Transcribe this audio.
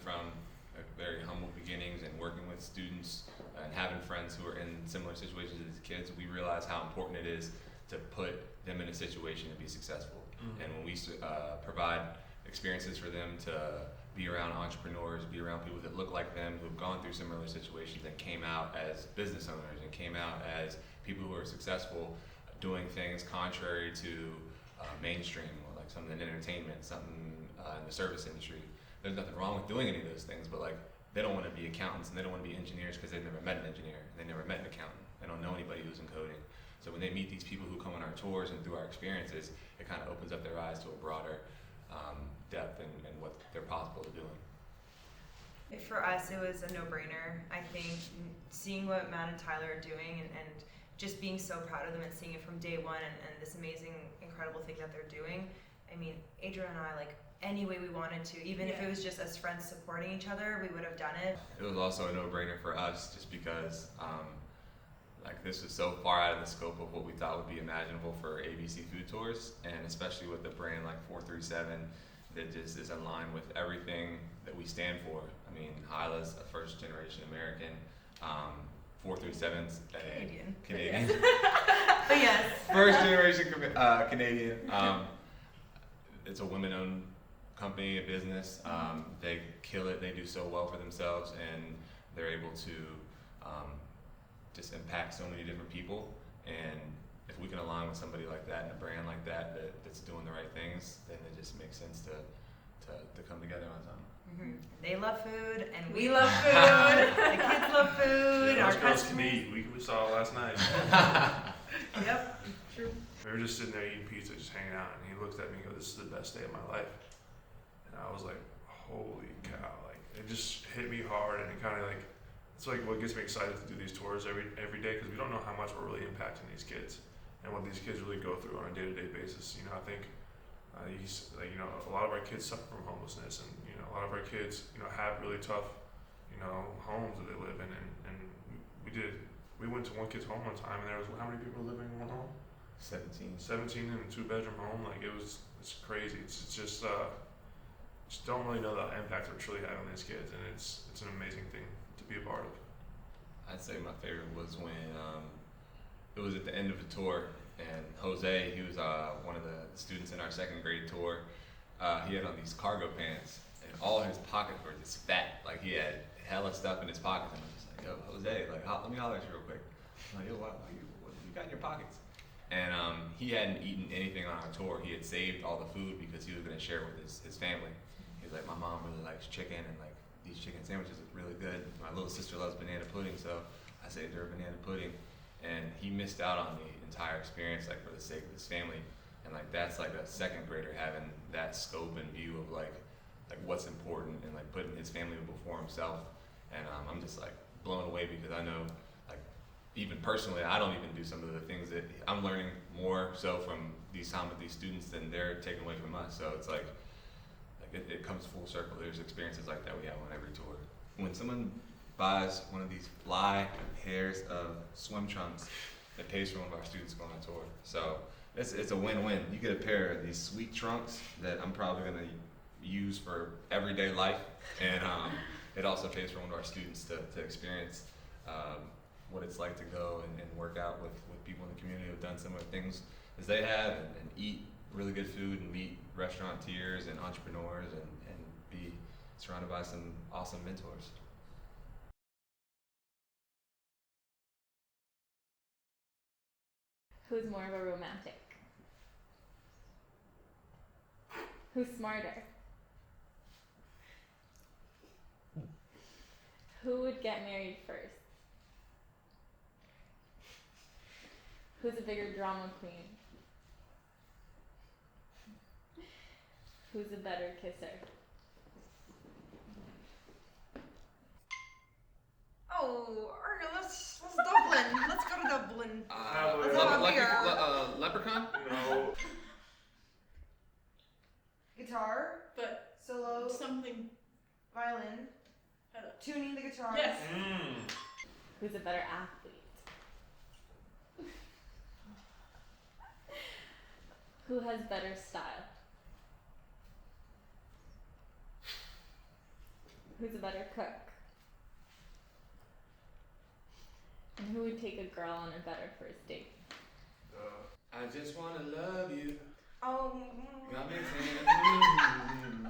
from very humble beginnings and working with students and having friends who are in similar situations as these kids, we realize how important it is to put them in a situation to be successful. And when we provide experiences for them to be around entrepreneurs, be around people that look like them, who have gone through similar situations and came out as business owners and came out as people who are successful doing things contrary to mainstream, or like something in entertainment, something in the service industry. There's nothing wrong with doing any of those things, but like they don't want to be accountants and they don't want to be engineers because they've never met an engineer, they never met an accountant, they don't know anybody who's in coding. So when they meet these people who come on our tours and through our experiences, it kind of opens up their eyes to a broader depth and what they're possible of doing. For us, it was a no-brainer. I think seeing what Matt and Tyler are doing and just being so proud of them and seeing it from day one and this amazing, incredible thing that they're doing. I mean, Adrian and I, like, any way we wanted to, even if it was just as friends supporting each other, we would have done it. It was also a no-brainer for us just because like this was so far out of the scope of what we thought would be imaginable for ABC Food Tours, and especially with a brand like 437 that just is in line with everything that we stand for. I mean, Hyla's a first generation American, 437's a Canadian. But yes. First generation Canadian. It's a women-owned company, a business. They kill it. They do so well for themselves, and they're able to just impact so many different people. And if we can align with somebody like that and a brand like that, that's doing the right things, then it just makes sense to come together on something. Mm-hmm. They love food, and we love food. The kids love food. Yeah, Our those girls can customers. eat. We saw it last night. Yep, true. We were just sitting there eating pizza, just hanging out, and he looked at me and goes, "This is the best day of my life." And I was like, "Holy cow!" Like it just hit me hard, and it kind of like it's like what gets me excited to do these tours every day because we don't know how much we're really impacting these kids and what these kids really go through on a day-to-day basis. You know, I think a lot of our kids suffer from homelessness, and a lot of our kids have really tough homes that they live in, and we went to one kid's home one time, and there was how many people living in one home? 17 in a 2-bedroom home. Like it's crazy. It's just don't really know the impact we're truly having on these kids, and it's an amazing thing to be a part of. I'd say my favorite was when it was at the end of the tour, and Jose, he was one of the students in our second grade tour. He had on these cargo pants, and all his pockets were just fat. Like he had hella stuff in his pockets, and I'm just like, "Yo, Jose, like, let me holler at you real quick." I'm like, "Yo, what you got in your pockets?" And he hadn't eaten anything on our tour. He had saved all the food because he was going to share it with his family. He was like, "My mom really likes chicken, and like these chicken sandwiches look really good. My little sister loves banana pudding, so I saved her banana pudding." And he missed out on the entire experience, like, for the sake of his family. And like that's like a second grader having that scope and view of like what's important, and like putting his family before himself. And I'm just like blown away because I know, like, even personally, I don't even do some of the things that I'm learning more so from these time with these students than they're taking away from us. So it's like it comes full circle. There's experiences like that we have on every tour. When someone buys one of these fly pairs of swim trunks, it pays for one of our students going on tour. So it's a win-win. You get a pair of these sweet trunks that I'm probably going to use for everyday life, and it also pays for one of our students to experience what it's like to go and work out with people in the community who have done similar things as they have, and eat really good food and meet restaurateurs and entrepreneurs and be surrounded by some awesome mentors. Who's more of a romantic? Who's smarter? Who would get married first? Who's a bigger drama queen? Who's a better kisser? Oh, let's Dublin. Let's go to Dublin. Let's have a beer. Leprechaun? No. Guitar, But solo, something. violin, tuning the guitar. Yes. Who's a better athlete? Who has better style? Who's a better cook? And who would take a girl on a better first date? I just wanna love you. Oh. Got me saying,